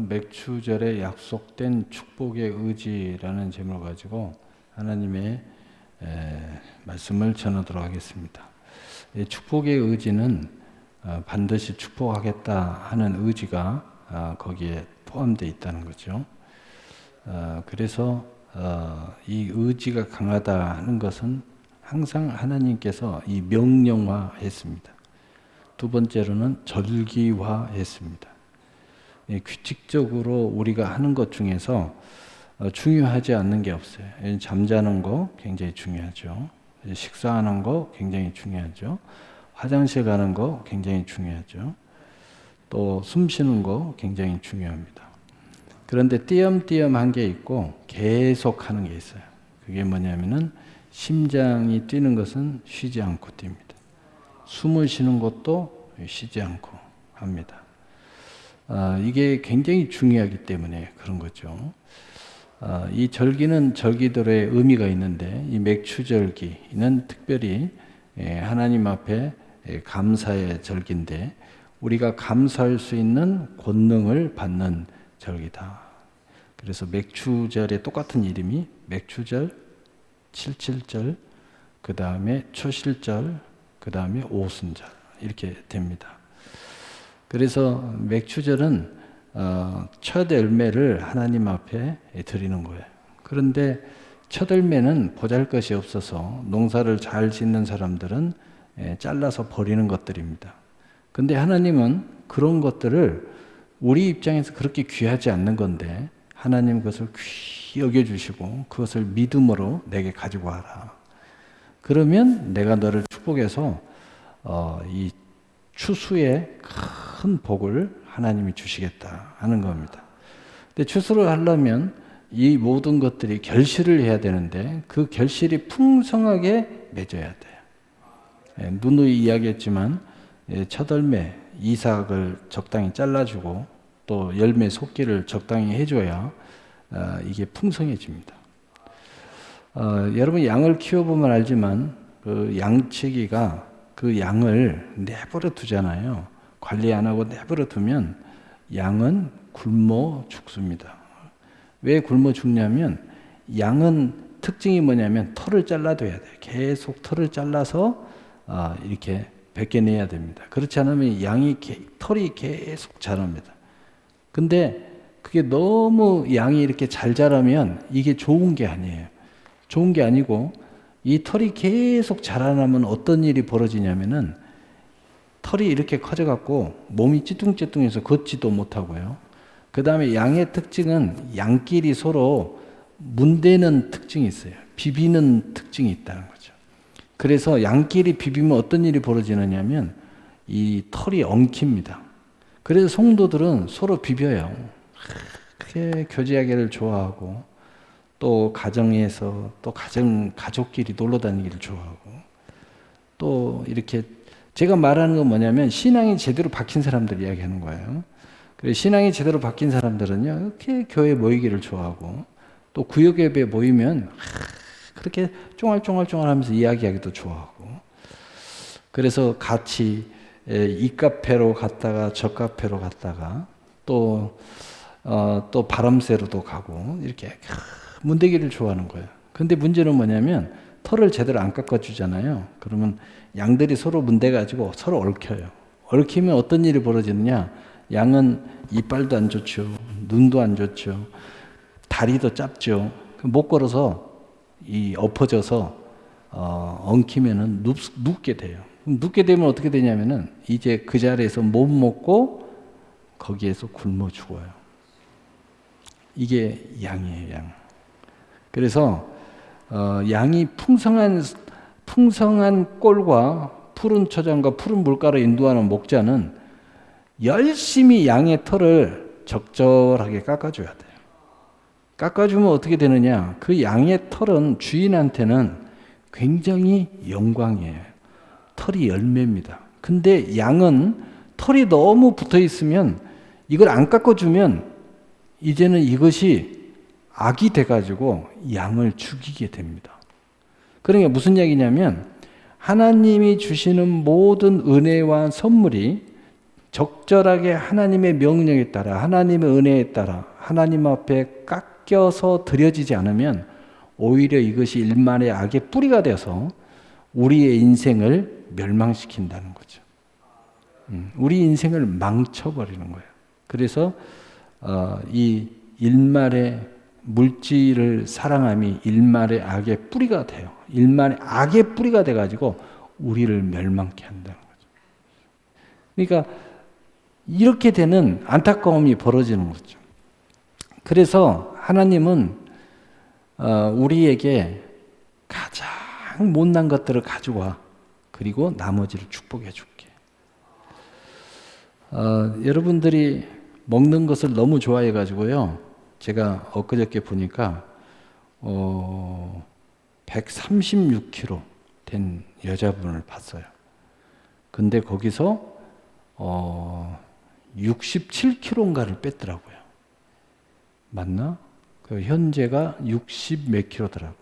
오늘은 맥추절에 약속된 축복의 의지라는 제목을 가지고 하나님의 말씀을 전하도록 하겠습니다. 축복의 의지는 반드시 축복하겠다 하는 의지가 거기에 포함되어 있다는 거죠. 그래서 이 의지가 강하다 하는 것은 항상 하나님께서 이 명령화했습니다. 두 번째로는 절기화했습니다. 규칙적으로 우리가 하는 것 중에서 중요하지 않는 게 없어요. 잠자는 거 굉장히 중요하죠. 식사하는 거 굉장히 중요하죠. 화장실 가는 거 굉장히 중요하죠. 또 숨 쉬는 거 굉장히 중요합니다. 그런데 띄엄띄엄한 게 있고 계속 하는 게 있어요. 그게 뭐냐면은 심장이 뛰는 것은 쉬지 않고 뜁니다. 숨을 쉬는 것도 쉬지 않고 합니다. 이게 굉장히 중요하기 때문에 그런 거죠. 이 절기는 절기들의 의미가 있는데 이 맥추절기는 특별히 하나님 앞에 감사의 절기인데 우리가 감사할 수 있는 권능을 받는 절기다. 그래서 맥추절의 똑같은 이름이 맥추절, 칠칠절, 그 다음에 초실절, 그 다음에 오순절 이렇게 됩니다. 그래서 맥추절은 첫 열매를 하나님 앞에 드리는 거예요. 그런데 첫 열매는 보잘것이 없어서 농사를 잘 짓는 사람들은 잘라서 버리는 것들입니다. 근데 하나님은 그런 것들을 우리 입장에서 그렇게 귀하지 않는 건데 하나님 그것을 귀히 여겨주시고 그것을 믿음으로 내게 가지고 와라. 그러면 내가 너를 축복해서 이 추수의 큰 복을 하나님이 주시겠다 하는 겁니다. 근데 추수를 하려면 이 모든 것들이 결실을 해야 되는데 그 결실이 풍성하게 맺어야 돼요. 누누이 이야기했지만 첫 열매 이삭을 적당히 잘라주고 또 열매 속기를 적당히 해줘야 이게 풍성해집니다. 여러분 양을 키워보면 알지만 그 양치기가 그 양을 내버려 두잖아요. 관리 안 하고 내버려 두면 양은 굶어 죽습니다. 왜 굶어 죽냐면 양은 특징이 뭐냐면 털을 잘라둬야 돼요. 계속 털을 잘라서 이렇게 벗겨내야 됩니다. 그렇지 않으면 털이 계속 자랍니다. 근데 그게 너무 양이 이렇게 잘 자라면 이게 좋은 게 아니에요. 좋은 게 아니고 이 털이 계속 자라나면 어떤 일이 벌어지냐면은 털이 이렇게 커져갖고 몸이 찌뚱찌뚱해서 걷지도 못하고요. 그 다음에 양의 특징은 양끼리 서로 문대는 특징이 있어요. 비비는 특징이 있다는 거죠. 그래서 양끼리 비비면 어떤 일이 벌어지느냐면 이 털이 엉킵니다. 그래서 성도들은 서로 비벼요. 그렇게 교제하기를 좋아하고 또 가정에서 또 가족끼리 놀러 다니기를 좋아하고 또 이렇게 제가 말하는 건 뭐냐면 신앙이 제대로 박힌 사람들 이야기하는 거예요. 그래서 신앙이 제대로 박힌 사람들은요 이렇게 교회 모이기를 좋아하고 또 구역 예배 모이면 그렇게 쫑알쫑알쫑알하면서 이야기하기도 좋아하고 그래서 같이 이 카페로 갔다가 저 카페로 갔다가 또 바람 쐬러도 가고 이렇게 문대기를 좋아하는 거예요. 근데 문제는 뭐냐면 털을 제대로 안 깎아주잖아요. 그러면 양들이 서로 문대가지고 서로 얽혀요. 얽히면 어떤 일이 벌어지느냐? 양은 이빨도 안 좋죠. 눈도 안 좋죠. 다리도 짧죠. 못 걸어서 엎어져서 엉키면은 눕게 돼요. 눕게 되면 어떻게 되냐면은 이제 그 자리에서 못 먹고 거기에서 굶어 죽어요. 이게 양이에요, 양. 그래서 양이 풍성한 꼴과 푸른 초장과 푸른 물가로 인도하는 목자는 열심히 양의 털을 적절하게 깎아줘야 돼요. 깎아주면 어떻게 되느냐? 그 양의 털은 주인한테는 굉장히 영광이에요. 털이 열매입니다. 근데 양은 털이 너무 붙어 있으면 이걸 안 깎아주면 이제는 이것이 악이 돼가지고 양을 죽이게 됩니다. 그러니까 무슨 얘기냐면 하나님이 주시는 모든 은혜와 선물이 적절하게 하나님의 명령에 따라, 하나님의 은혜에 따라 하나님 앞에 깎여서 드려지지 않으면 오히려 이것이 일말의 악의 뿌리가 되어서 우리의 인생을 멸망시킨다는 거죠. 우리 인생을 망쳐버리는 거예요. 그래서 이 일말의 물질을 사랑함이 일말의 악의 뿌리가 돼요. 일말의 악의 뿌리가 돼가지고 우리를 멸망케 한다는 거죠. 그러니까 이렇게 되는 안타까움이 벌어지는 거죠. 그래서 하나님은 우리에게 가장 못난 것들을 가지고 와. 그리고 나머지를 축복해 줄게. 여러분들이 먹는 것을 너무 좋아해 가지고요. 제가 엊그저께 보니까 136kg 된 여자분을 봤어요. 근데 거기서 67kg인가를 뺐더라고요. 맞나? 그 현재가 60 몇 킬로더라고.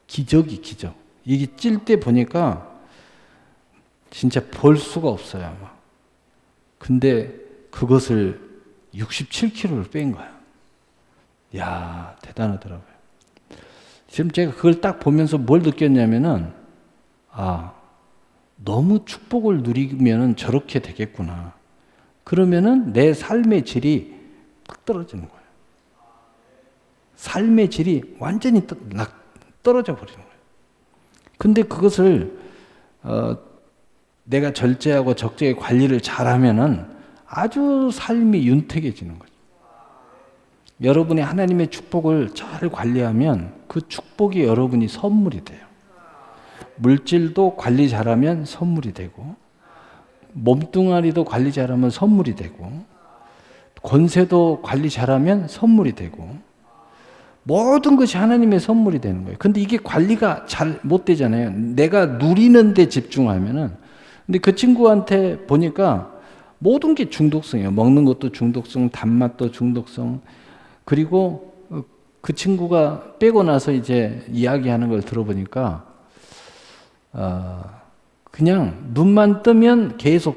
기적이 기적. 이게 찔 때 보니까 진짜 볼 수가 없어요. 근데 그것을 67kg를 뺀 거야. 야, 대단하더라고요. 지금 제가 그걸 딱 보면서 뭘 느꼈냐면은, 너무 축복을 누리면은 저렇게 되겠구나. 그러면은 내 삶의 질이 딱 떨어지는 거예요. 삶의 질이 완전히 떨어져 버리는 거예요. 근데 그것을 내가 절제하고 적절히 관리를 잘하면은 아주 삶이 윤택해지는 거죠. 여러분이 하나님의 축복을 잘 관리하면 그 축복이 여러분이 선물이 돼요. 물질도 관리 잘하면 선물이 되고, 몸뚱아리도 관리 잘하면 선물이 되고, 권세도 관리 잘하면 선물이 되고, 모든 것이 하나님의 선물이 되는 거예요. 근데 이게 관리가 잘 못 되잖아요. 내가 누리는 데 집중하면은. 근데 그 친구한테 보니까 모든 게 중독성이에요. 먹는 것도 중독성, 단맛도 중독성. 그리고 그 친구가 빼고 나서 이제 이야기하는 걸 들어보니까 그냥 눈만 뜨면 계속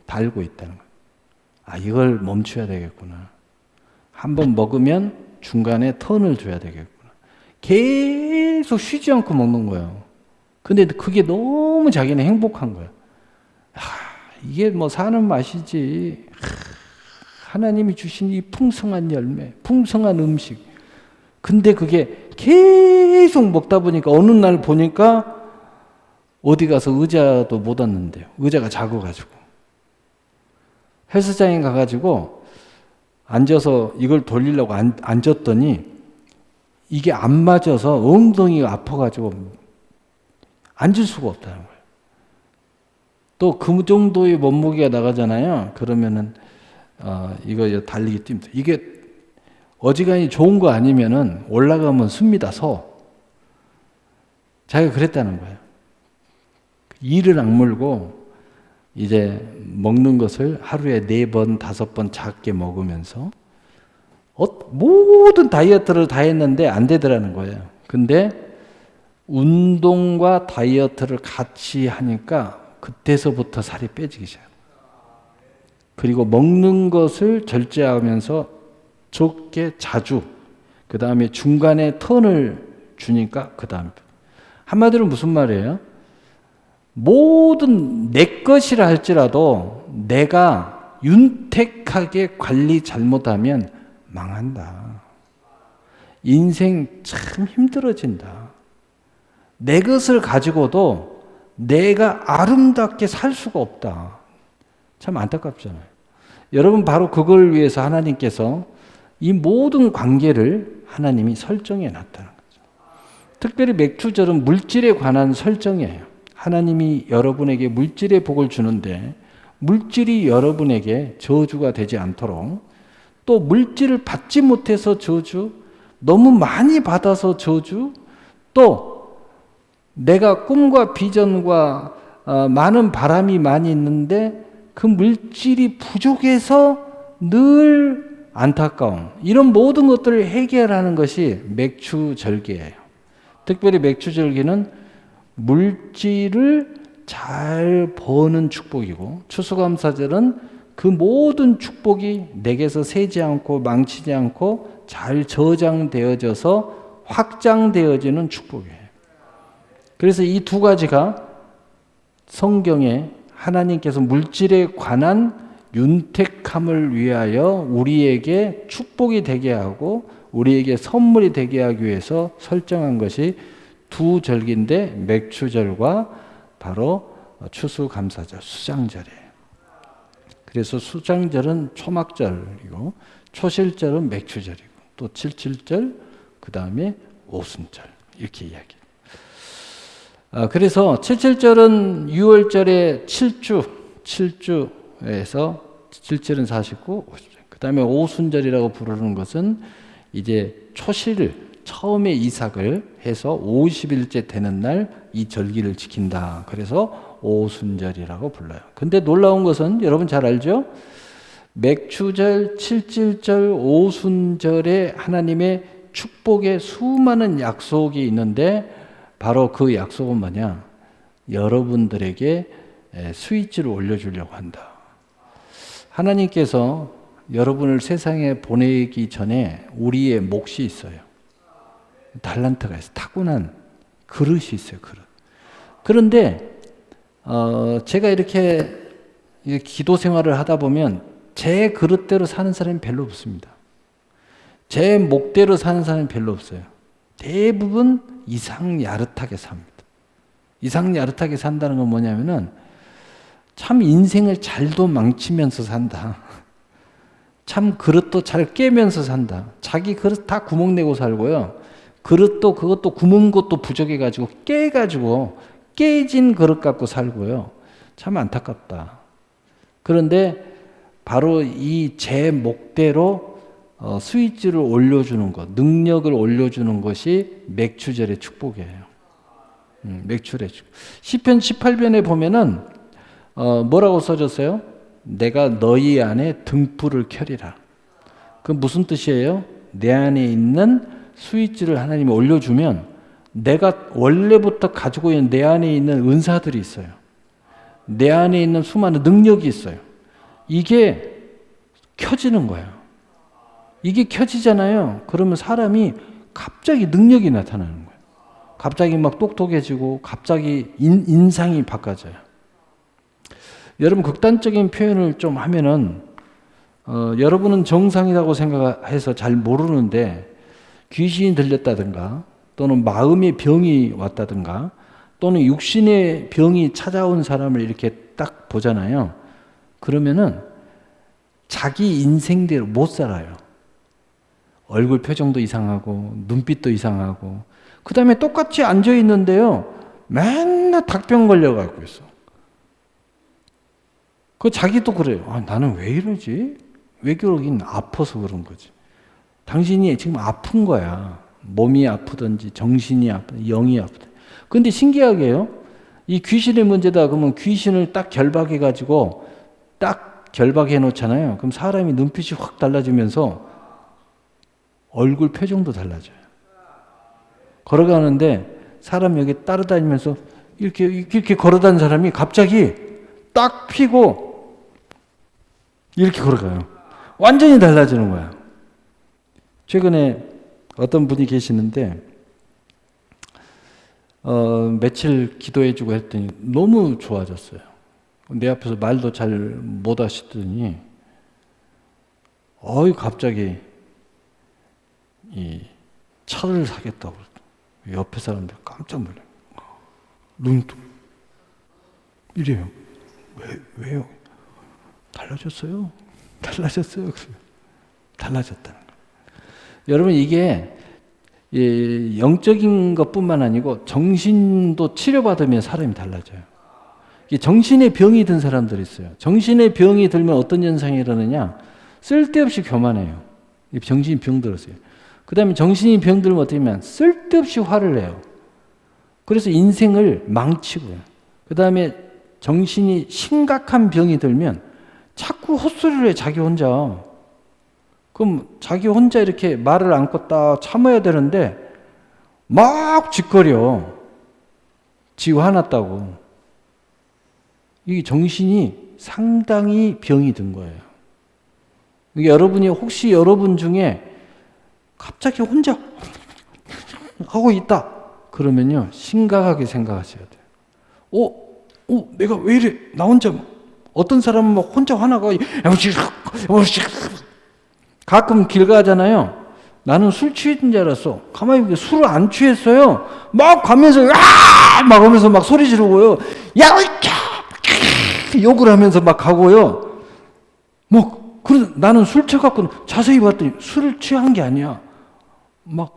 달고 있다는 거예요. 이걸 멈춰야 되겠구나. 한번 먹으면 중간에 턴을 줘야 되겠구나. 계속 쉬지 않고 먹는 거예요. 근데 그게 너무 자기는 행복한 거예요. 이게 뭐 사는 맛이지. 하나님이 주신 이 풍성한 열매, 풍성한 음식. 근데 그게 계속 먹다 보니까 어느 날 보니까 어디 가서 의자도 못 앉는데요. 의자가 작아가지고. 헬스장에 가가지고 앉아서 이걸 돌리려고 앉았더니 이게 안 맞아서 엉덩이가 아파가지고 앉을 수가 없다는 거예요. 또 그 정도의 몸무게가 나가잖아요. 그러면은 이거 달리기 뛰면 이게 어지간히 좋은 거 아니면은 올라가면 습니다. 자기가 그랬다는 거예요. 이를 악물고 이제 먹는 것을 하루에 4번, 5번 작게 먹으면서 모든 다이어트를 다 했는데 안 되더라는 거예요. 근데 운동과 다이어트를 같이 하니까 그때서부터 살이 빼지기 시작해요. 그리고 먹는 것을 절제하면서 적게 자주, 그 다음에 중간에 턴을 주니까 그 다음에 한마디로 무슨 말이에요? 모든 내 것이라 할지라도 내가 윤택하게 관리 잘못하면 망한다. 인생 참 힘들어진다. 내 것을 가지고도 내가 아름답게 살 수가 없다. 참 안타깝잖아요. 여러분 바로 그걸 위해서 하나님께서 이 모든 관계를 하나님이 설정해 놨다는 거죠. 특별히 맥주절은 물질에 관한 설정이에요. 하나님이 여러분에게 물질의 복을 주는데 물질이 여러분에게 저주가 되지 않도록, 또 물질을 받지 못해서 저주, 너무 많이 받아서 저주, 또 내가 꿈과 비전과 많은 바람이 많이 있는데 그 물질이 부족해서 늘 안타까움, 이런 모든 것들을 해결하는 것이 맥주절기예요. 특별히 맥주절기는 물질을 잘 버는 축복이고, 추수감사절은 그 모든 축복이 내게서 새지 않고 망치지 않고 잘 저장되어져서 확장되어지는 축복이에요. 그래서 이 두 가지가 성경에 하나님께서 물질에 관한 윤택함을 위하여 우리에게 축복이 되게 하고 우리에게 선물이 되게 하기 위해서 설정한 것이 두 절기인데, 맥추절과 바로 추수감사절, 수장절이에요. 그래서 수장절은 초막절이고 초실절은 맥추절이고 또 칠칠절, 그 다음에 오순절, 이렇게 이야기해요. 그래서 칠칠절은 6월절에 7주에서 7절은 49, 그 다음에 오순절이라고 부르는 것은 이제 초실, 처음에 이삭을 해서 50일째 되는 날 이 절기를 지킨다. 그래서 오순절이라고 불러요. 근데 놀라운 것은 여러분 잘 알죠? 맥추절, 칠칠절, 오순절에 하나님의 축복의 수많은 약속이 있는데 바로 그 약속은 뭐냐? 여러분들에게 스위치를 올려주려고 한다. 하나님께서 여러분을 세상에 보내기 전에 우리의 몫이 있어요. 달란트가 있어요. 타고난 그릇이 있어요. 그릇. 그런데 제가 이렇게 기도 생활을 하다 보면 제 그릇대로 사는 사람이 별로 없습니다. 제 몫대로 사는 사람이 별로 없어요. 대부분 이상야릇하게 삽니다. 이상야릇하게 산다는 건 뭐냐면은 참 인생을 잘도 망치면서 산다. 참 그릇도 잘 깨면서 산다. 자기 그릇 다 구멍 내고 살고요. 그릇도 그것도 구멍 것도 부족해가지고 깨가지고 깨진 그릇 갖고 살고요. 참 안타깝다. 그런데 바로 이 제 몫대로 스위치를 올려주는 것, 능력을 올려주는 것이 맥추절의 축복이에요. 맥추절의 축복. 시편 18편에 보면은 뭐라고 써졌어요? 내가 너희 안에 등불을 켜리라. 그 무슨 뜻이에요? 내 안에 있는 스위치를 하나님이 올려주면 내가 원래부터 가지고 있는 내 안에 있는 은사들이 있어요. 내 안에 있는 수많은 능력이 있어요. 이게 켜지는 거예요. 이게 켜지잖아요. 그러면 사람이 갑자기 능력이 나타나는 거예요. 갑자기 막 똑똑해지고 갑자기 인상이 바꿔져요. 여러분 극단적인 표현을 좀 하면은 여러분은 정상이라고 생각해서 잘 모르는데 귀신이 들렸다든가 또는 마음의 병이 왔다든가 또는 육신의 병이 찾아온 사람을 이렇게 딱 보잖아요. 그러면은 자기 인생대로 못 살아요. 얼굴 표정도 이상하고 눈빛도 이상하고 그 다음에 똑같이 앉아 있는데요. 맨날 닭병 걸려가고 있어. 그 자기도 그래요. 나는 왜 이러지? 왜 그러긴 아파서 그런 거지. 당신이 지금 아픈 거야. 몸이 아프든지 정신이 아프든지 영이 아프든지. 근데 신기하게요. 이 귀신의 문제다 그러면 귀신을 딱 결박해가지고 딱 결박해 놓잖아요. 그럼 사람이 눈빛이 확 달라지면서 얼굴 표정도 달라져요. 걸어가는데 사람 여기 따라다니면서 이렇게 걸어다니는 사람이 갑자기 딱 피고 이렇게 걸어가요. 완전히 달라지는 거야. 최근에 어떤 분이 계시는데 며칠 기도해주고 했더니 너무 좋아졌어요. 내 앞에서 말도 잘 못 하시더니 갑자기 이 차를 사겠다고 옆에 사람들 깜짝 놀라요. 눈도 이래요. 왜요? 달라졌어요. 달라졌다는 거예요. 여러분 이게 영적인 것뿐만 아니고 정신도 치료받으면 사람이 달라져요. 정신의 병이 든 사람들이 있어요. 정신의 병이 들면 어떤 현상이 일어나냐? 쓸데없이 교만해요. 정신이 병들었어요. 그 다음에 정신이 병들면 어떻게 하면 쓸데없이 화를 내요. 그래서 인생을 망치고요. 그 다음에 정신이 심각한 병이 들면 자꾸 헛소리를 해, 자기 혼자. 그럼 자기 혼자 이렇게 말을 안고 딱 참아야 되는데 막 짓거려. 지 화났다고. 이 정신이 상당히 병이 든 거예요. 여러분이 혹시 여러분 중에 갑자기 혼자 하고 있다 그러면요 심각하게 생각하셔야 돼요. 내가 왜 이래? 나 혼자 어떤 사람은 막 혼자 화나고 가끔 길 가잖아요. 나는 술 취했는 줄 알았어. 가만히 보니까 술을 안 취했어요. 막 가면서 막 하면서 막 소리 지르고요. 야 욕을 하면서 막 가고요. 나는 술 취해갖고 자세히 봤더니 술을 취한 게 아니야. 막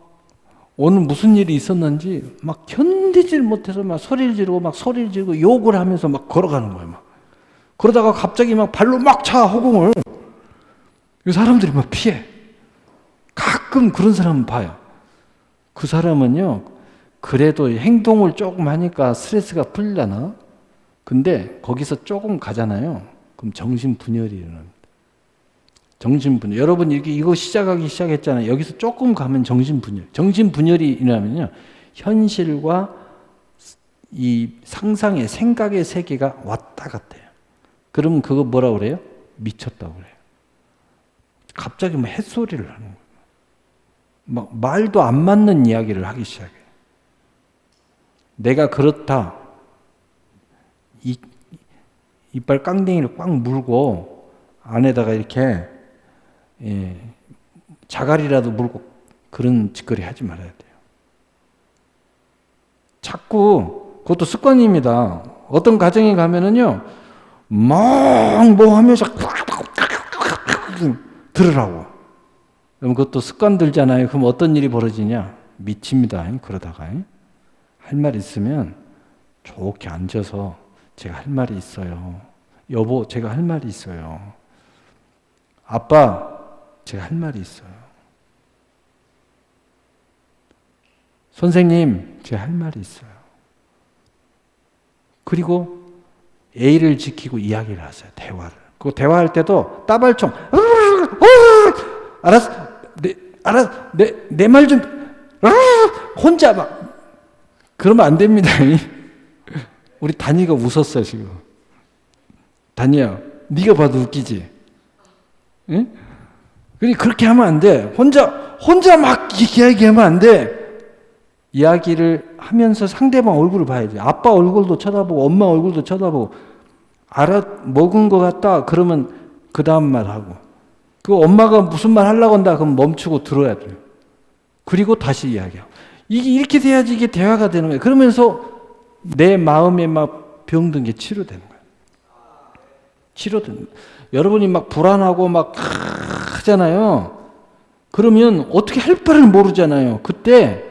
오늘 무슨 일이 있었는지 막 견디질 못해서 막 소리를 지르고 욕을 하면서 막 걸어가는 거예요. 막 그러다가 갑자기 막 발로 막 차 허공을. 사람들이 막 피해. 가끔 그런 사람은 봐요. 그 사람은요 그래도 행동을 조금 하니까 스트레스가 풀려나? 근데 거기서 조금 가잖아요. 그럼 정신분열이 일어납니다. 정신분열. 여러분 이거 시작했잖아요. 여기서 조금 가면 정신분열. 정신분열이 일어나면요 현실과 이 상상의 생각의 세계가 왔다 갔다 해요. 그러면 그거 뭐라고 그래요? 미쳤다고 그래요. 갑자기 막 햇소리를 하는 거예요. 막 말도 안 맞는 이야기를 하기 시작해요. 내가 그렇다. 이빨 깡댕이를 꽉 물고 안에다가 이렇게 자갈이라도 물고 그런 짓거리 하지 말아야 돼요. 자꾸 그것도 습관입니다. 어떤 가정에 가면은요 막 뭐 하면서 들으라고. 그럼 그것도 습관 들잖아요. 그럼 어떤 일이 벌어지냐? 미칩니다. 그러다가 할 말 있으면 좋게 앉아서 제가 할 말이 있어요. 여보, 제가 할 말이 있어요. 아빠, 제가 할 말이 있어요. 선생님, 제가 할 말이 있어요. 그리고 예의를 지키고 이야기를 하세요. 대화를. 그 대화할 때도 따발총. 알았어. 내 말 좀. 혼자 막. 그러면 안 됩니다. 우리 단이가 웃었어 지금. 단이야, 네가 봐도 웃기지. 응? 그렇게 하면 안 돼. 혼자 막 이야기하면 안 돼. 이야기를 하면서 상대방 얼굴을 봐야 돼. 아빠 얼굴도 쳐다보고 엄마 얼굴도 쳐다보고 먹은 것 같다 그러면 그 다음 말 하고 그 엄마가 무슨 말 하려고 한다 그럼 멈추고 들어야 돼요. 그리고 다시 이야기하고 이게 이렇게 돼야지 이게 대화가 되는 거예요. 그러면서 내 마음에 막 병든 게 치료되는 거예요. 치료되는 거예요. 여러분이 막 불안하고 막 하잖아요. 그러면 어떻게 할 바를 모르잖아요. 그때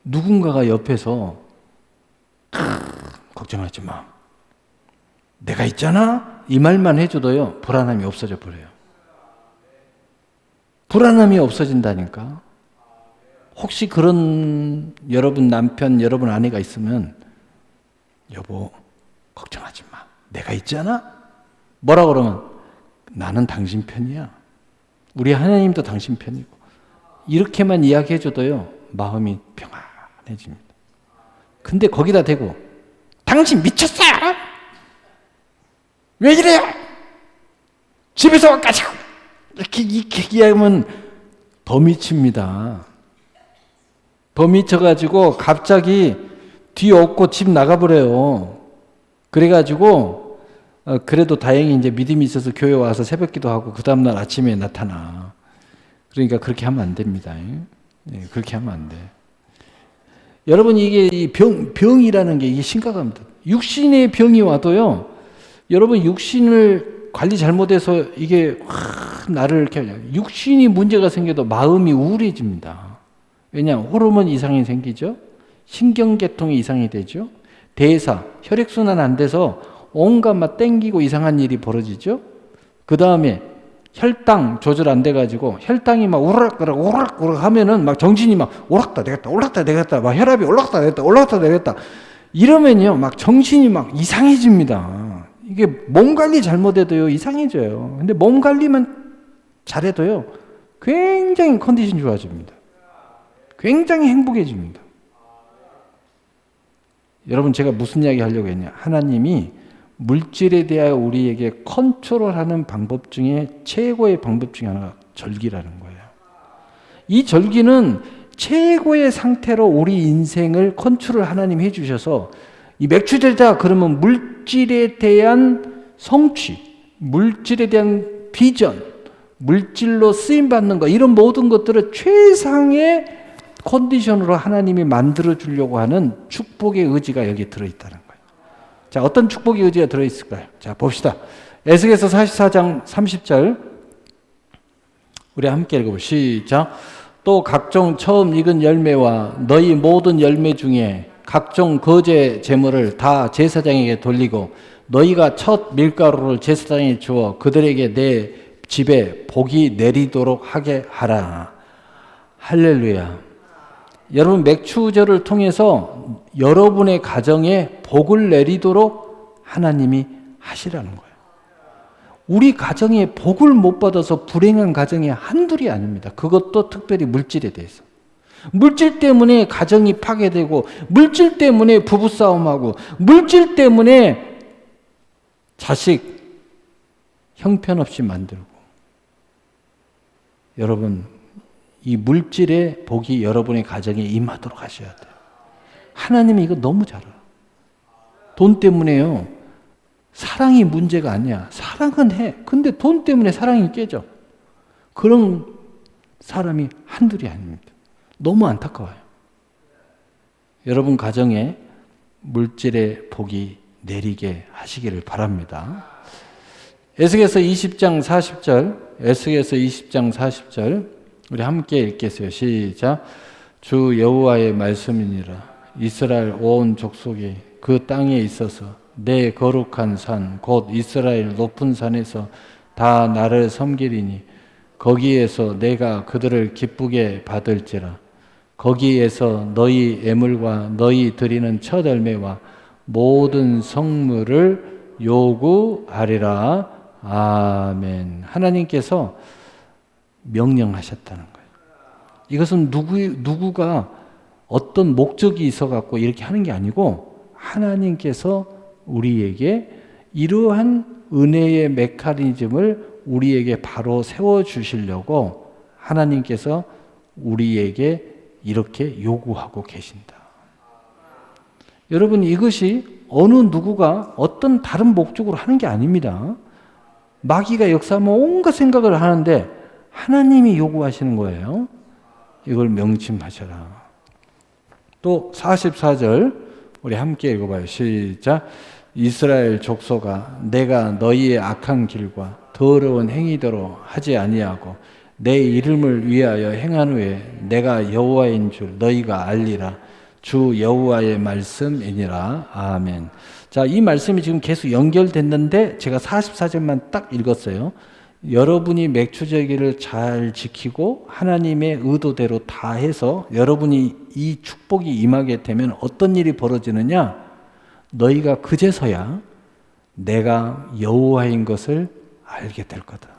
누군가가 옆에서 걱정하지 마. 내가 있잖아. 이 말만 해줘도요. 불안함이 없어져 버려요. 불안함이 없어진다니까. 혹시 그런 여러분 남편, 여러분 아내가 있으면 여보 걱정하지 마. 내가 있잖아. 뭐라 그러면 나는 당신 편이야. 우리 하나님도 당신 편이고. 이렇게만 이야기해줘도요. 마음이 평안해집니다. 근데 거기다 대고 당신 미쳤어요? 왜 이래요? 집에서 와가지고 이렇게 이야기하면 더 미칩니다. 더 미쳐가지고 갑자기 뒤 없고 집 나가버려요. 그래가지고 그래도 다행히 이제 믿음이 있어서 교회 와서 새벽기도 하고 그 다음날 아침에 나타나. 그러니까 그렇게 하면 안 됩니다. 네, 그렇게 하면 안 돼. 여러분 이게 병이라는 게 이게 심각합니다. 육신의 병이 와도요. 여러분 육신을 관리 잘못해서 이게 나를 이렇게 육신이 문제가 생겨도 마음이 우울해집니다. 왜냐? 호르몬 이상이 생기죠. 신경계통이 이상이 되죠. 대사, 혈액순환 안 돼서 온갖 막 땡기고 이상한 일이 벌어지죠. 그 다음에 혈당 조절 안 돼가지고 혈당이 막 오락가락 하면은 막 정신이 막 올랐다 내렸다 막 혈압이 올랐다 내렸다 이러면요 막 정신이 막 이상해집니다. 이게 몸 관리 잘못해도요 이상해져요. 근데 몸 관리만 잘해도요 굉장히 컨디션 좋아집니다. 굉장히 행복해집니다. 여러분 제가 무슨 이야기 하려고 했냐? 하나님이 물질에 대하여 우리에게 컨트롤하는 방법 중에 최고의 방법 중에 하나가 절기라는 거예요. 이 절기는 최고의 상태로 우리 인생을 컨트롤 하나님이 해주셔서 이 맥추제자 그러면 물질에 대한 성취, 물질에 대한 비전, 물질로 쓰임받는 것 이런 모든 것들을 최상의 컨디션으로 하나님이 만들어 주려고 하는 축복의 의지가 여기에 들어있다는 거예요. 자, 어떤 축복의 의지가 들어있을까요? 자, 봅시다. 에스겔서 44장 30절 우리 함께 읽어보시죠. 시작. 또 각종 처음 익은 열매와 너희 모든 열매 중에 각종 거제 제물을 다 제사장에게 돌리고 너희가 첫 밀가루를 제사장에 주어 그들에게 내 집에 복이 내리도록 하게 하라. 할렐루야. 여러분 맥추절을 통해서 여러분의 가정에 복을 내리도록 하나님이 하시라는 거예요. 우리 가정에 복을 못 받아서 불행한 가정이 한둘이 아닙니다. 그것도 특별히 물질에 대해서. 물질 때문에 가정이 파괴되고 물질 때문에 부부싸움하고 물질 때문에 자식 형편없이 만들고 여러분 이 물질의 복이 여러분의 가정에 임하도록 하셔야 돼요. 하나님이 이거 너무 잘 알아요. 돈 때문에요. 사랑이 문제가 아니야. 사랑은 해. 근데 돈 때문에 사랑이 깨져. 그런 사람이 한둘이 아닙니다. 너무 안타까워요. 여러분 가정에 물질의 복이 내리게 하시기를 바랍니다. 에스겔서 20장 40절, 에스겔서 20장 40절 우리 함께 읽겠어요. 시작. 주 여호와의 말씀이니라. 이스라엘 온 족속이 그 땅에 있어서 내 거룩한 산 곧 이스라엘 높은 산에서 다 나를 섬기리니 거기에서 내가 그들을 기쁘게 받을지라. 거기에서 너희 애물과 너희 드리는 첫 열매와 모든 성물을 요구하리라. 아멘. 하나님께서 명령하셨다는 거예요. 이것은 누구가 어떤 목적이 있어갖고 이렇게 하는 게 아니고 하나님께서 우리에게 이러한 은혜의 메커니즘을 우리에게 바로 세워주시려고 하나님께서 우리에게 이렇게 요구하고 계신다. 여러분 이것이 어느 누구가 어떤 다른 목적으로 하는 게 아닙니다. 마귀가 역사하면 온갖 생각을 하는데 하나님이 요구하시는 거예요. 이걸 명심하셔라. 또 44절 우리 함께 읽어봐요. 시작. 이스라엘 족속아 내가 너희의 악한 길과 더러운 행위대로 하지 아니하고 내 이름을 위하여 행한 후에 내가 여호와인 줄 너희가 알리라. 주 여호와의 말씀이니라. 아멘. 자, 이 말씀이 지금 계속 연결됐는데 제가 44절만 딱 읽었어요. 여러분이 맥추제기를 잘 지키고 하나님의 의도대로 다 해서 여러분이 이 축복이 임하게 되면 어떤 일이 벌어지느냐? 너희가 그제서야 내가 여호와인 것을 알게 될 거다.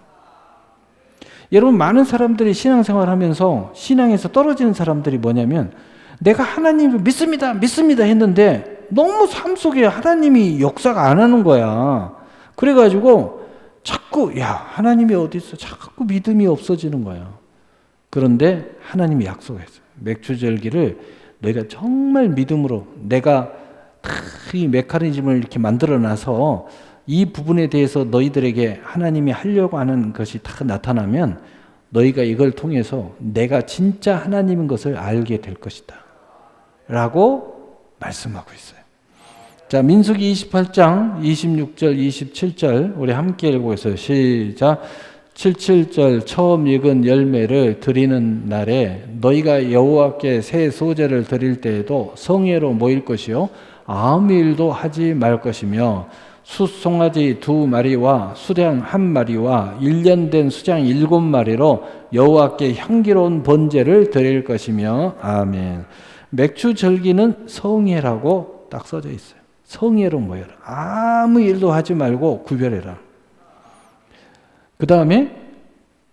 여러분 많은 사람들이 신앙생활 하면서 신앙에서 떨어지는 사람들이 뭐냐면 내가 하나님을 믿습니다 했는데 너무 삶 속에 하나님이 역사가 안 하는 거야. 그래가지고 자꾸 하나님이 어디 있어? 자꾸 믿음이 없어지는 거야. 그런데 하나님이 약속했어요. 맥추절기를 너희가 정말 믿음으로 내가 이 메커니즘을 이렇게 만들어놔서 이 부분에 대해서 너희들에게 하나님이 하려고 하는 것이 다 나타나면 너희가 이걸 통해서 내가 진짜 하나님인 것을 알게 될 것이다 라고 말씀하고 있어요. 자, 민수기 28장 26절 27절 우리 함께 읽고 있어요. 시작. 77절 처음 익은 열매를 드리는 날에 너희가 여호와께 새 소제를 드릴 때에도 성회로 모일 것이요 아무 일도 하지 말 것이며 숫송아지 2마리와 수량 1마리와 1년 된 수장 7마리로 여호와께 향기로운 번제를 드릴 것이며 아멘. 맥추절기는 성회라고 딱 써져 있어요. 성회로 모여라. 아무 일도 하지 말고 구별해라. 그 다음에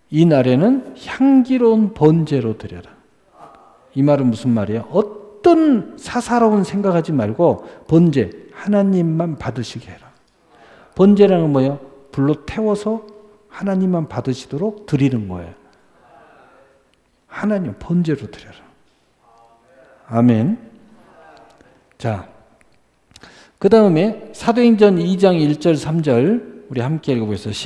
이 날에는 향기로운 번제로 드려라. 이 말은 무슨 말이에요? 어떤 사사로운 생각하지 말고 번제 하나님만 받으시게 해라. 번제라는 건 뭐예요? 불로 태워서 하나님만 받으시도록 드리는 거예요. 하나님 번제로 드려라. 아멘. 자, 그 다음에 사도행전 2장 1절 3절 우리 함께 읽어보겠습니다.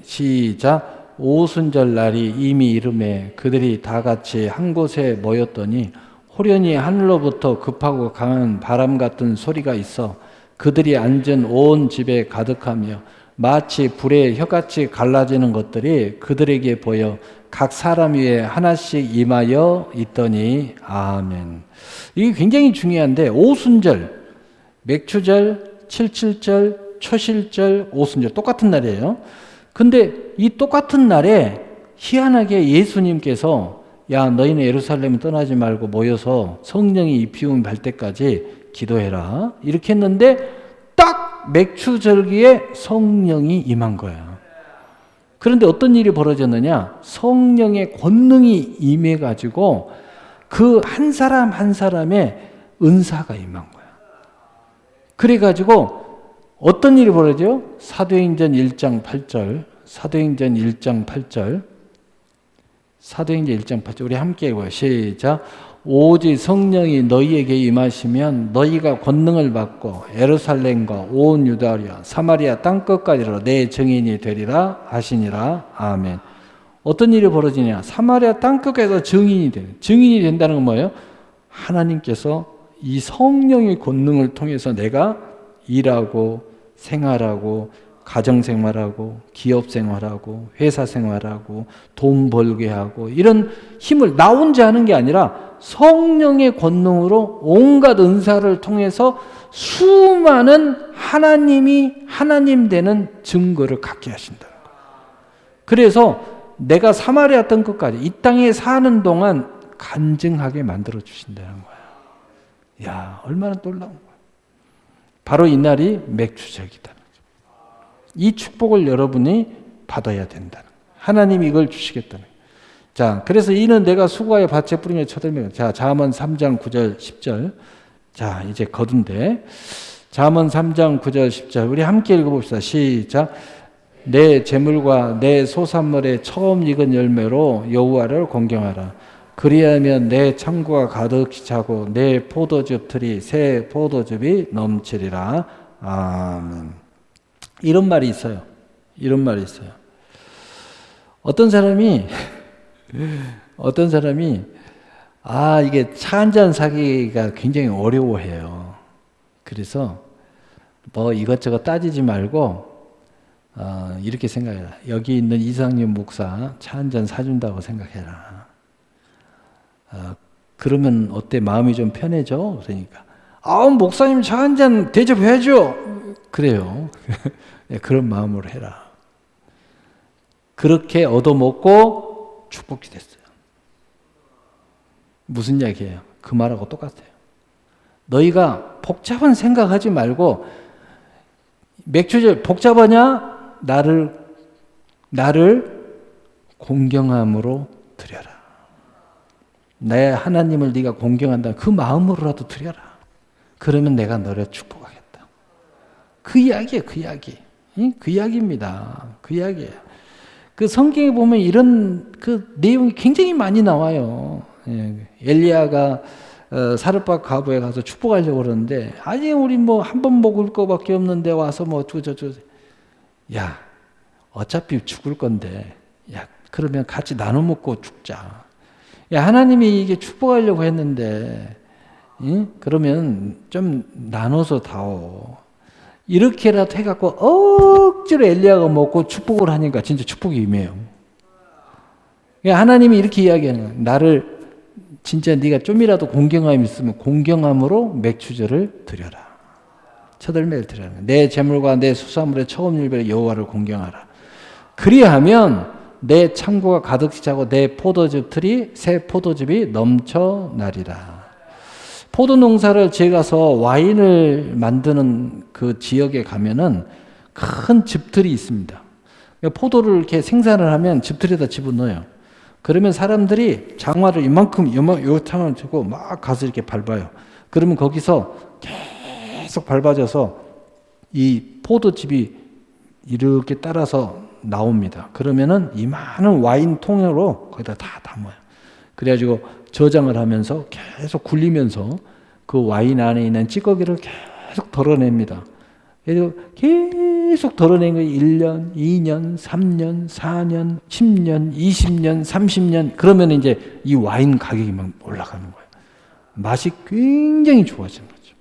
시작. 오순절 날이 이미 이름에 그들이 다 같이 한 곳에 모였더니 호련히 하늘로부터 급하고 강한 바람 같은 소리가 있어 그들이 앉은 온 집에 가득하며 마치 불에 혀같이 갈라지는 것들이 그들에게 보여 각 사람 위에 하나씩 임하여 있더니 아멘. 이게 굉장히 중요한데 오순절, 맥추절, 칠칠절, 초실절, 오순절 똑같은 날이에요. 근데 이 똑같은 날에 희한하게 예수님께서 야 너희는 예루살렘 떠나지 말고 모여서 성령이 입히움 발 때까지 기도해라 이렇게 했는데 딱 맥추절기에 성령이 임한 거야. 그런데 어떤 일이 벌어졌느냐? 성령의 권능이 임해가지고 그 한 사람 한 사람의 은사가 임한 거야. 그래가지고 어떤 일이 벌어져요? 사도행전 1장 8절 사도행전 1장 8절 우리 함께 읽어요. 시작. 오직 성령이 너희에게 임하시면 너희가 권능을 받고 예루살렘과 온 유다리아 사마리아 땅끝까지로 내 증인이 되리라 하시니라. 아멘. 어떤 일이 벌어지냐? 사마리아 땅끝에서 증인이 된다는 건 뭐예요? 하나님께서 이 성령의 권능을 통해서 내가 일하고 생활하고 가정생활하고 기업생활하고 회사생활하고 돈 벌게 하고 이런 힘을 나 혼자 하는 게 아니라 성령의 권능으로 온갖 은사를 통해서 수많은 하나님이 하나님 되는 증거를 갖게 하신다. 그래서 내가 사마리아 땅끝까지 이 땅에 사는 동안 간증하게 만들어 주신다는 거야. 야, 얼마나 놀라운 거야. 바로 이 날이 맥추절기다. 이 축복을 여러분이 받아야 된다는 거야. 하나님이 이걸 주시겠다는 거야. 자, 그래서 이는 내가 수고하여 밭에 뿌리며 쳐들며. 자, 잠언 3장 9절 10절. 자, 이제 거둔데. 잠언 3장 9절 10절. 우리 함께 읽어봅시다. 시작. 내 재물과 내 소산물의 처음 익은 열매로 여호와를 공경하라. 그리하면 내 창고가 가득히 차고 내 포도즙 틀이 새 포도즙이 넘치리라. 아멘. 이런 말이 있어요. 어떤 사람이 이게 차 한 잔 사기가 굉장히 어려워해요. 그래서 뭐 이것저것 따지지 말고 이렇게 생각해라. 여기 있는 이상윤 목사 차 한 잔 사준다고 생각해라. 그러면 어때? 마음이 좀 편해져? 그러니까 목사님 차 한 잔 대접해야죠. 그래요. 그런 마음으로 해라. 그렇게 얻어먹고 축복이 됐어요. 무슨 이야기예요? 그 말하고 똑같아요. 너희가 복잡한 생각하지 말고 맥주절 복잡하냐? 나를 공경함으로 드려라. 내 하나님을 네가 공경한다. 그 마음으로라도 드려라. 그러면 내가 너를 축복하겠다. 그 이야기예요. 그 이야기. 그 이야기입니다. 그 이야기예요. 그 성경에 보면 이런 그 내용이 굉장히 많이 나와요. 엘리야가 사르밧 과부에 가서 축복하려고 그러는데 아니 우리 뭐 한 번 먹을 거밖에 없는데 와서 뭐 어쩌고 야 어차피 죽을 건데 야 그러면 같이 나눠 먹고 죽자. 야 하나님이 이게 축복하려고 했는데 그러면 좀 나눠서 다오. 이렇게라도 해갖고 억지로 엘리야가 먹고 축복을 하니까 진짜 축복이 임해요. 하나님이 이렇게 이야기하는 거예요. 나를 진짜 네가 좀이라도 공경함이 있으면 공경함으로 맥추절을 드려라. 첫월매를 드려라. 내 재물과 내 수산물의 처음 일배로 여호와를 공경하라. 그리하면 내 창고가 가득히 차고 내 포도즙 틀이 새 포도즙이 넘쳐나리라. 포도 농사를 지어가서 와인을 만드는 그 지역에 가면은 큰 즙틀이 있습니다. 포도를 이렇게 생산을 하면 즙틀에다 집어넣어요. 그러면 사람들이 장화를 이만큼 요탕을 주고 막 가서 이렇게 밟아요. 그러면 거기서 계속 밟아져서 이 포도즙이 이렇게 따라서 나옵니다. 그러면은 이 많은 와인 통으로 거기다 다 담아요. 그래가지고 저장을 하면서 계속 굴리면서 그 와인 안에 있는 찌꺼기를 계속 덜어냅니다. 그래서 계속 덜어낸 거 1년, 2년, 3년, 4년, 10년, 20년, 30년 그러면 이제 이 와인 가격이 막 올라가는 거예요. 맛이 굉장히 좋아지는 거죠.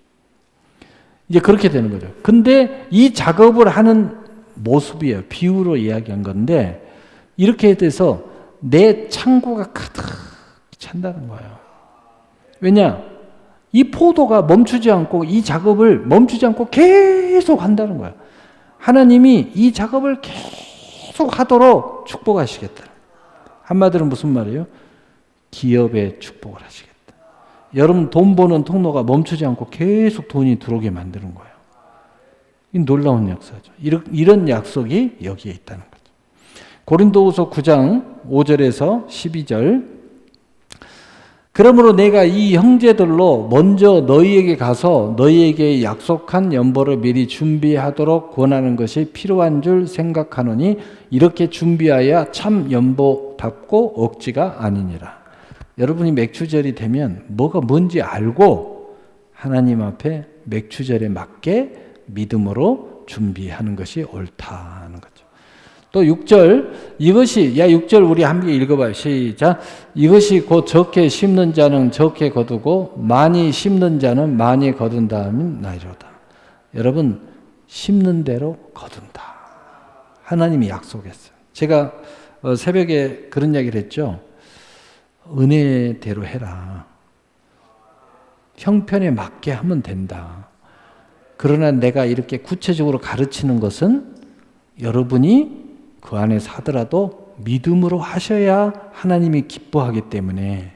이제 그렇게 되는 거죠. 근데 이 작업을 하는 모습이에요. 비유로 이야기한 건데 이렇게 돼서 내 창고가 가득 찬다는 거예요. 왜냐? 이 포도가 멈추지 않고 이 작업을 멈추지 않고 계속 한다는 거예요. 하나님이 이 작업을 계속 하도록 축복하시겠다. 한마디로 무슨 말이에요? 기업에 축복을 하시겠다. 여러분 돈 버는 통로가 멈추지 않고 계속 돈이 들어오게 만드는 거예요. 이 놀라운 역사죠. 이런 약속이 여기에 있다는 거죠. 고린도후서 9장 5절에서 12절 그러므로 내가 이 형제들로 먼저 너희에게 가서 너희에게 약속한 연보를 미리 준비하도록 권하는 것이 필요한 줄 생각하노니 이렇게 준비하여 참 연보답고 억지가 아니니라. 여러분이 맥주절이 되면 뭐가 뭔지 알고 하나님 앞에 맥주절에 맞게 믿음으로 준비하는 것이 옳다는 거죠. 또 6절 이것이 6절 우리 함께 읽어봐요. 시작. 이것이 곧 적게 심는 자는 적게 거두고 많이 심는 자는 많이 거둔다는 나이로다. 여러분 심는 대로 거둔다. 하나님이 약속했어요. 제가 새벽에 그런 이야기를 했죠. 은혜대로 해라. 형편에 맞게 하면 된다. 그러나 내가 이렇게 구체적으로 가르치는 것은 여러분이 그 안에 사더라도 믿음으로 하셔야 하나님이 기뻐하기 때문에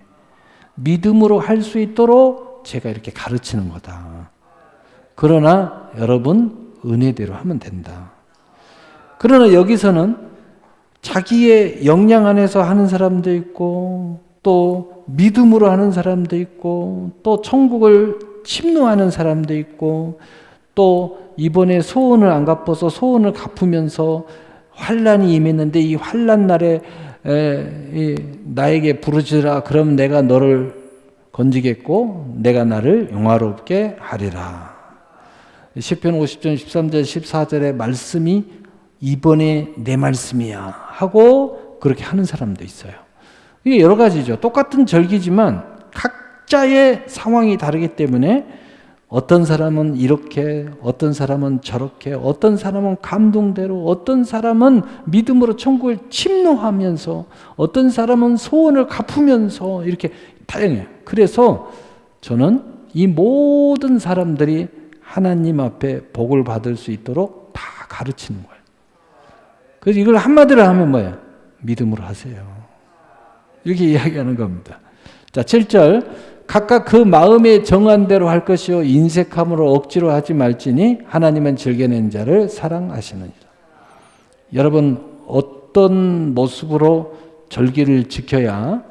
믿음으로 할 수 있도록 제가 이렇게 가르치는 거다. 그러나 여러분 은혜대로 하면 된다. 그러나 여기서는 자기의 역량 안에서 하는 사람도 있고 또 믿음으로 하는 사람도 있고 또 천국을 침노하는 사람도 있고 또 이번에 소원을 안 갚아서 소원을 갚으면서 환난이 임했는데 이 환난 날에 나에게 부르짖으라 그럼 내가 너를 건지겠고 내가 나를 영화롭게 하리라. 시편 50편 13절 14절의 말씀이 이번에 내 말씀이야 하고 그렇게 하는 사람도 있어요. 이게 여러 가지죠. 똑같은 절기지만 각자의 상황이 다르기 때문에 어떤 사람은 이렇게, 어떤 사람은 저렇게, 어떤 사람은 감동대로, 어떤 사람은 믿음으로 천국을 침노하면서, 어떤 사람은 소원을 갚으면서 이렇게 다양해요. 그래서 저는 이 모든 사람들이 하나님 앞에 복을 받을 수 있도록 다 가르치는 거예요. 그래서 이걸 한마디로 하면 뭐예요? 믿음으로 하세요. 이렇게 이야기하는 겁니다. 자, 7절. 각각 그 마음에 정한 대로 할 것이요 인색함으로 억지로 하지 말지니 하나님은 즐겨낸 자를 사랑하시느니라. 여러분 어떤 모습으로 절기를 지켜야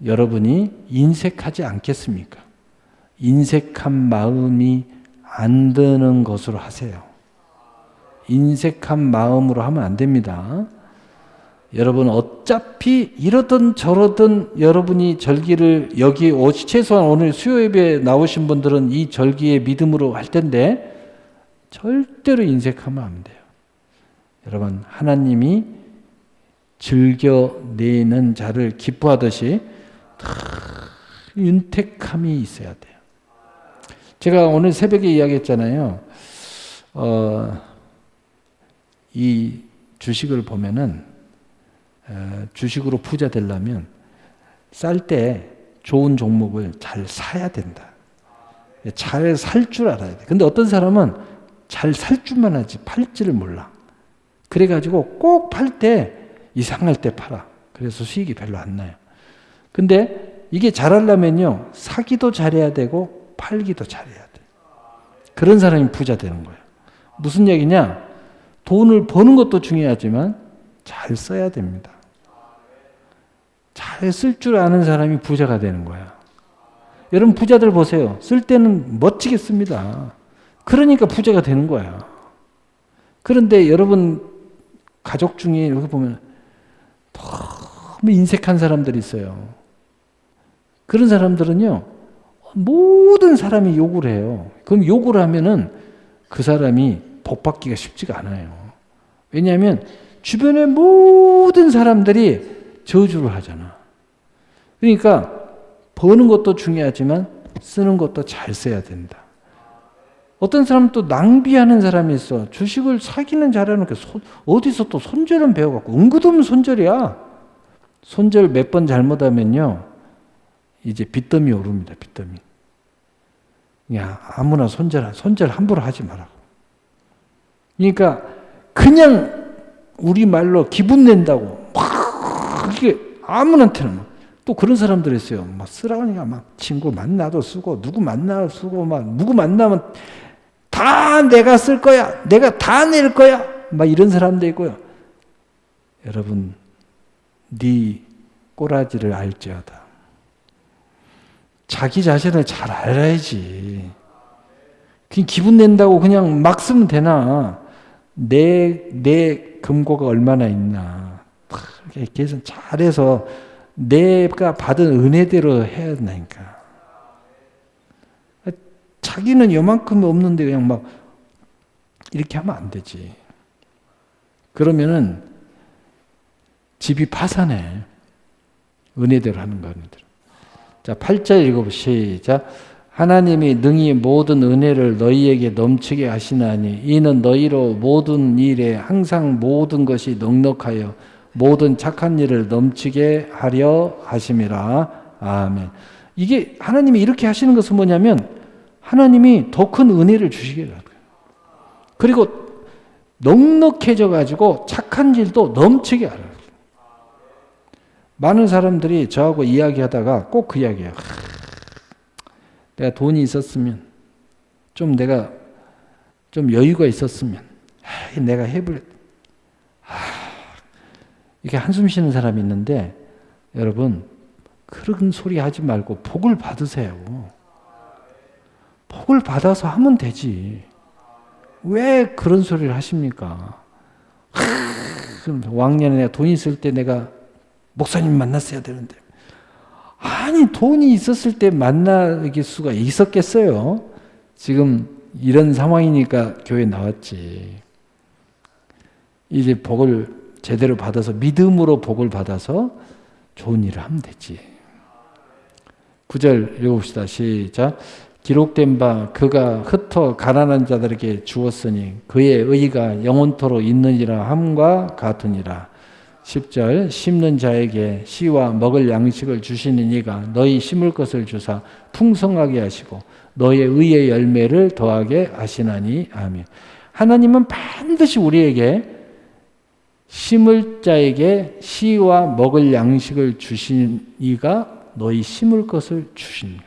여러분이 인색하지 않겠습니까? 인색한 마음이 안 드는 것으로 하세요. 인색한 마음으로 하면 안 됩니다. 여러분 어차피 이러든 저러든 여러분이 절기를 여기 최소한 오늘 수요 예배에 나오신 분들은 이 절기에 믿음으로 할 텐데 절대로 인색하면 안 돼요. 여러분 하나님이 즐겨내는 자를 기뻐하듯이 윤택함이 있어야 돼요. 제가 오늘 새벽에 이야기했잖아요. 이 주식을 보면은 주식으로 부자 되려면 쌀 때 좋은 종목을 잘 사야 된다. 잘 살 줄 알아야 돼. 근데 어떤 사람은 잘 살 줄만 하지 팔지를 몰라. 그래가지고 꼭 팔 때 이상할 때 팔아. 그래서 수익이 별로 안 나요. 근데 이게 잘하려면요 사기도 잘해야 되고 팔기도 잘해야 돼. 그런 사람이 부자 되는 거예요. 무슨 얘기냐? 돈을 버는 것도 중요하지만 잘 써야 됩니다. 잘 쓸 줄 아는 사람이 부자가 되는 거야. 여러분 부자들 보세요. 쓸 때는 멋지게 씁니다. 그러니까 부자가 되는 거야. 그런데 여러분 가족 중에 이렇게 보면 너무 인색한 사람들이 있어요. 그런 사람들은요, 모든 사람이 욕을 해요. 그럼 욕을 하면은 그 사람이 복받기가 쉽지가 않아요. 왜냐하면 주변의 모든 사람들이 저주를 하잖아. 그러니까 버는 것도 중요하지만 쓰는 것도 잘 써야 된다. 어떤 사람은 또 낭비하는 사람이 있어. 주식을 사기는 잘해놓고 어디서 또 손절은 배워갖고 은근없는 손절이야. 손절 몇 번 잘못하면요, 이제 빚더미 오릅니다. 빚더미. 야, 아무나 손절 함부로 하지 말라고. 그러니까 그냥 우리 말로 기분 낸다고 막 이게 아무한테나 또 그런 사람들 있어요. 막 쓰라니까 막 친구 만나도 쓰고 누구 만나도 쓰고 막 누구 만나면 다 내가 쓸 거야. 내가 다 낼 거야. 막 이런 사람도 있고요. 여러분, 네 꼬라지를 알지어다. 자기 자신을 잘 알아야지. 그냥 기분 낸다고 그냥 막 쓰면 되나? 내 금고가 얼마나 있나. 계속 잘해서 내가 받은 은혜대로 해야 된다니까. 자기는 요만큼 없는데 그냥 막 이렇게 하면 안 되지. 그러면은 집이 파산해. 은혜대로 하는 거, 은혜대로. 자, 8절 읽어보시죠. 시작. 하나님이 능히 모든 은혜를 너희에게 넘치게 하시나니 이는 너희로 모든 일에 항상 모든 것이 넉넉하여 모든 착한 일을 넘치게 하려 하심이라. 아멘. 이게 하나님이 이렇게 하시는 것은 뭐냐면 하나님이 더 큰 은혜를 주시게 해요. 그리고 넉넉해져 가지고 착한 일도 넘치게 하라. 많은 사람들이 저하고 이야기하다가 꼭 그 이야기해요. 내가 돈이 있었으면, 내가 좀 여유가 있었으면, 내가 해볼, 이렇게 한숨 쉬는 사람이 있는데, 여러분, 그런 소리 하지 말고 복을 받으세요. 복을 받아서 하면 되지. 왜 그런 소리를 하십니까? 왕년에 내가 돈 있을 때 내가 목사님 만났어야 되는데. 아니, 돈이 있었을 때 만날 수가 있었겠어요? 지금 이런 상황이니까 교회 나왔지. 이제 복을 제대로 받아서, 믿음으로 복을 받아서 좋은 일을 하면 되지. 9절 읽어봅시다. 시작. 기록된 바 그가 흩어 가난한 자들에게 주었으니 그의 의가 영원토록 있느니라 함과 같으니라. 10절 심는 자에게 씨와 먹을 양식을 주시는 이가 너희 심을 것을 주사 풍성하게 하시고 너의 의의 열매를 더하게 하시나니. 아멘. 하나님은 반드시 우리에게 심을 자에게 씨와 먹을 양식을 주신 이가 너희 심을 것을 주신 거예요.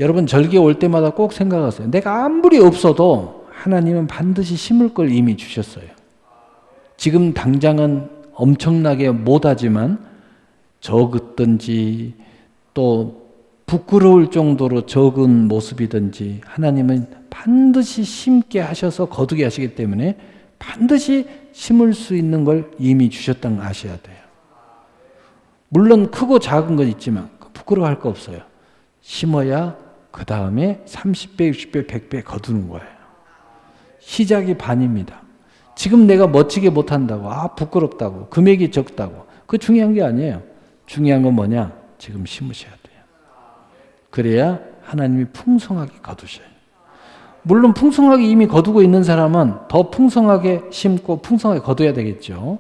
여러분 절기에 올 때마다 꼭 생각하세요. 내가 아무리 없어도 하나님은 반드시 심을 걸 이미 주셨어요. 지금 당장은 엄청나게 못하지만 적었든지 또 부끄러울 정도로 적은 모습이든지 하나님은 반드시 심게 하셔서 거두게 하시기 때문에 반드시 심을 수 있는 걸 이미 주셨다는 걸 아셔야 돼요. 물론 크고 작은 건 있지만 부끄러워할 거 없어요. 심어야 그 다음에 30배, 60배, 100배 거두는 거예요. 시작이 반입니다. 지금 내가 멋지게 못한다고, 부끄럽다고, 금액이 적다고, 그거 중요한 게 아니에요. 중요한 건 뭐냐? 지금 심으셔야 돼요. 그래야 하나님이 풍성하게 거두셔요. 물론 풍성하게 이미 거두고 있는 사람은 더 풍성하게 심고 풍성하게 거둬야 되겠죠.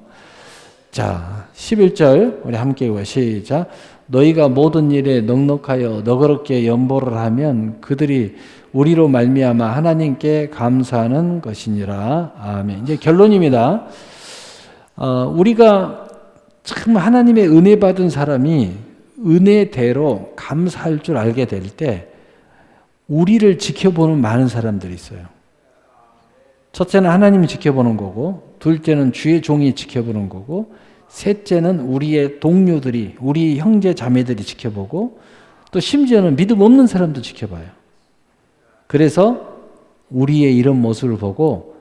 자, 11절 우리 함께 읽어요. 시작. 너희가 모든 일에 넉넉하여 너그럽게 연보를 하면 그들이 우리로 말미암아 하나님께 감사하는 것이니라. 아멘. 이제 결론입니다. 우리가 참 하나님의 은혜 받은 사람이 은혜대로 감사할 줄 알게 될 때 우리를 지켜보는 많은 사람들이 있어요. 첫째는 하나님이 지켜보는 거고, 둘째는 주의 종이 지켜보는 거고, 셋째는 우리의 동료들이, 우리 형제 자매들이 지켜보고, 또 심지어는 믿음 없는 사람도 지켜봐요. 그래서 우리의 이런 모습을 보고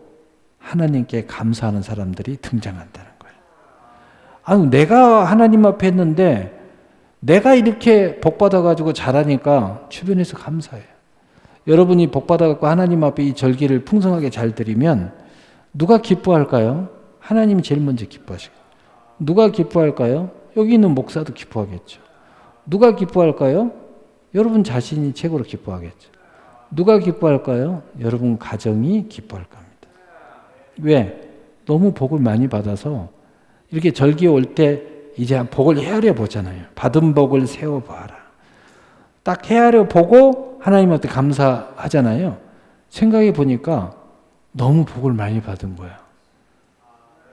하나님께 감사하는 사람들이 등장한다는 거예요. 아니, 내가 하나님 앞에 했는데 내가 이렇게 복 받아가지고 잘하니까 주변에서 감사해요. 여러분이 복 받아갖고 하나님 앞에 이 절기를 풍성하게 잘 드리면 누가 기뻐할까요? 하나님이 제일 먼저 기뻐하시고. 누가 기뻐할까요? 여기 있는 목사도 기뻐하겠죠. 누가 기뻐할까요? 여러분 자신이 최고로 기뻐하겠죠. 누가 기뻐할까요? 여러분 가정이 기뻐할 겁니다. 왜? 너무 복을 많이 받아서 이렇게 절기에 올 때 이제 복을 헤아려 보잖아요. 받은 복을 세워봐라. 딱 헤아려 보고 하나님한테 감사하잖아요. 생각해 보니까 너무 복을 많이 받은 거야.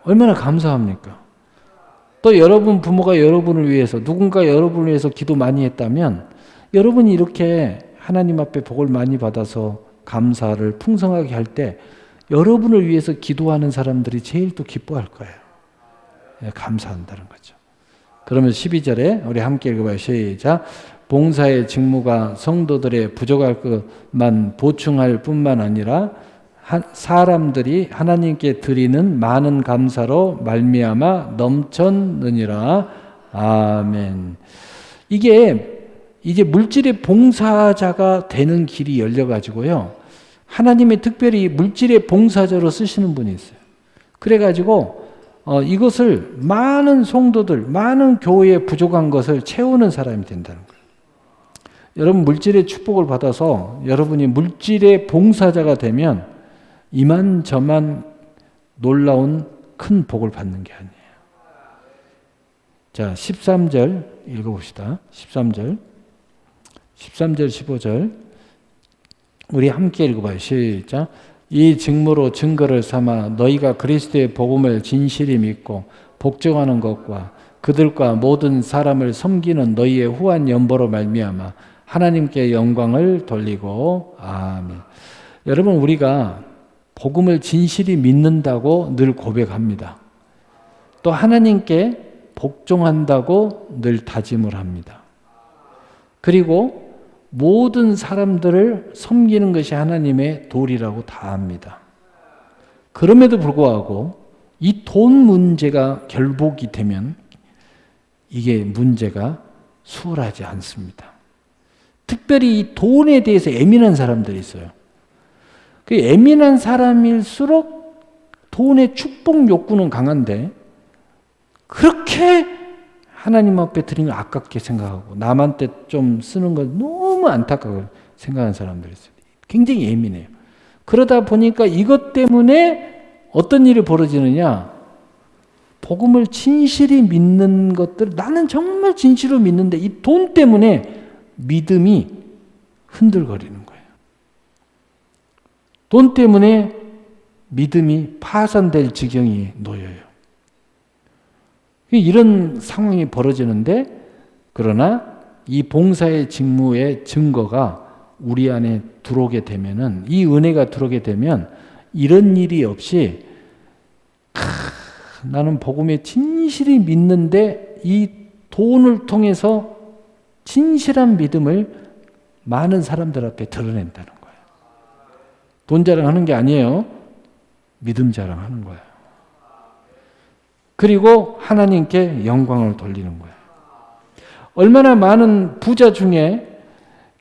얼마나 감사합니까? 또 여러분 부모가 여러분을 위해서, 누군가 여러분을 위해서 기도 많이 했다면 여러분이 이렇게 하나님 앞에 복을 많이 받아서 감사를 풍성하게 할 때 여러분을 위해서 기도하는 사람들이 제일 또 기뻐할 거예요. 감사한다는 거죠. 그러면 12절에 우리 함께 읽어봐요. 시작. 봉사의 직무가 성도들의 부족할 것만 보충할 뿐만 아니라 사람들이 하나님께 드리는 많은 감사로 말미암아 넘쳤느니라. 아멘. 이게 이제 물질의 봉사자가 되는 길이 열려가지고요. 하나님이 특별히 물질의 봉사자로 쓰시는 분이 있어요. 그래가지고 이것을 많은 성도들, 많은 교회에 부족한 것을 채우는 사람이 된다는 거예요. 여러분 물질의 축복을 받아서 여러분이 물질의 봉사자가 되면 이만저만 놀라운 큰 복을 받는 게 아니에요. 자, 13절 읽어봅시다. 13절, 15절 우리 함께 읽어봐요. 시작. 이 직무로 증거를 삼아 너희가 그리스도의 복음을 진실히 믿고 복종하는 것과 그들과 모든 사람을 섬기는 너희의 후한 연보로 말미암아 하나님께 영광을 돌리고. 아멘. 여러분 우리가 복음을 진실히 믿는다고 늘 고백합니다. 또 하나님께 복종한다고 늘 다짐을 합니다. 그리고 모든 사람들을 섬기는 것이 하나님의 도리라고 다 압니다. 그럼에도 불구하고 이 돈 문제가 결복이 되면 이게 문제가 수월하지 않습니다. 특별히 이 돈에 대해서 예민한 사람들이 있어요. 그 예민한 사람일수록 돈의 축복 욕구는 강한데 그렇게 하나님 앞에 드리는 걸 아깝게 생각하고 남한테 좀 쓰는 걸 너무 안타깝게 생각하는 사람들이 있어요. 굉장히 예민해요. 그러다 보니까 이것 때문에 어떤 일이 벌어지느냐, 복음을 진실히 믿는 것들, 나는 정말 진실로 믿는데 이 돈 때문에 믿음이 흔들거리는 거예요. 돈 때문에 믿음이 파산될 지경이 놓여요. 이런 상황이 벌어지는데, 그러나 이 봉사의 직무의 증거가 우리 안에 들어오게 되면은, 이 은혜가 들어오게 되면 이런 일이 없이 나는 복음에 진실히 믿는데 이 돈을 통해서 진실한 믿음을 많은 사람들 앞에 드러낸다는 거예요. 돈 자랑하는 게 아니에요. 믿음 자랑하는 거예요. 그리고 하나님께 영광을 돌리는 거예요. 얼마나 많은 부자 중에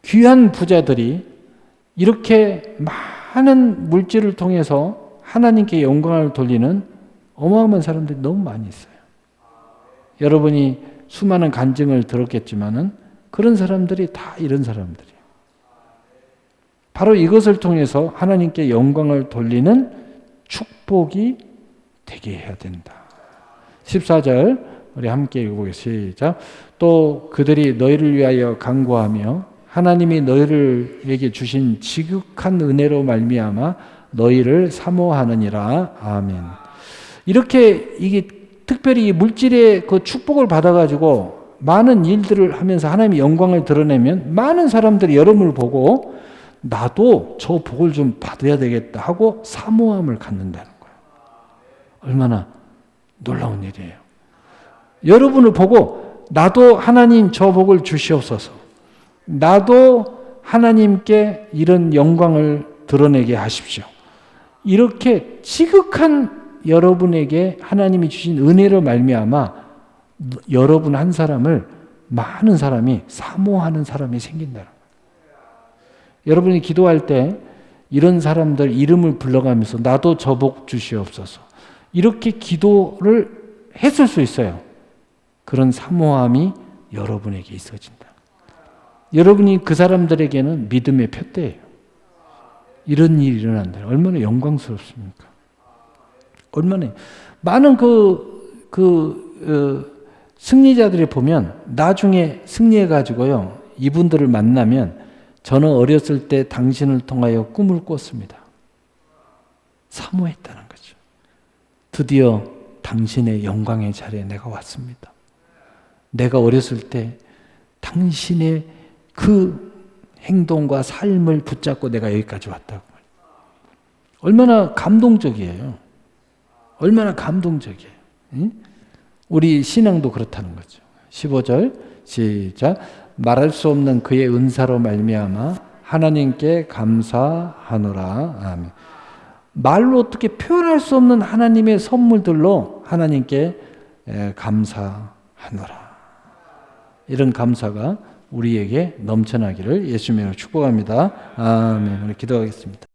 귀한 부자들이 이렇게 많은 물질을 통해서 하나님께 영광을 돌리는 어마어마한 사람들이 너무 많이 있어요. 여러분이 수많은 간증을 들었겠지만은 그런 사람들이 다 이런 사람들이에요. 바로 이것을 통해서 하나님께 영광을 돌리는 축복이 되게 해야 된다. 14절 우리 함께 읽어보겠습니다. 시작. 또 그들이 너희를 위하여 간구하며 하나님이 너희에게 주신 지극한 은혜로 말미암아 너희를 사모하느니라. 아멘. 이렇게 이게 특별히 물질의 그 축복을 받아가지고 많은 일들을 하면서 하나님의 영광을 드러내면 많은 사람들이 여러분을 보고 나도 저 복을 좀 받아야 되겠다 하고 사모함을 갖는다는 거예요. 얼마나 놀라운 일이에요. 여러분을 보고 나도 하나님 저 복을 주시옵소서. 나도 하나님께 이런 영광을 드러내게 하십시오. 이렇게 지극한 여러분에게 하나님이 주신 은혜로 말미암아 여러분 한 사람을 많은 사람이 사모하는 사람이 생긴다. 여러분이 기도할 때 이런 사람들 이름을 불러가면서 나도 저 복 주시옵소서. 이렇게 기도를 했을 수 있어요. 그런 사모함이 여러분에게 있어진다. 여러분이 그 사람들에게는 믿음의 표대예요. 이런 일이 일어난다. 얼마나 영광스럽습니까? 얼마나 많은 승리자들이 보면 나중에 승리해가지고요. 이분들을 만나면 저는 어렸을 때 당신을 통하여 꿈을 꿨습니다. 사모했다는 거죠. 드디어 당신의 영광의 자리에 내가 왔습니다. 내가 어렸을 때 당신의 그 행동과 삶을 붙잡고 내가 여기까지 왔다고. 얼마나 감동적이에요. 얼마나 감동적이에요. 응? 우리 신앙도 그렇다는 거죠. 15절 시작. 말할 수 없는 그의 은사로 말미암아 하나님께 감사하노라. 아멘. 말로 어떻게 표현할 수 없는 하나님의 선물들로 하나님께 감사하노라. 이런 감사가 우리에게 넘쳐나기를 예수님으로 축복합니다. 아멘. 오늘 기도하겠습니다.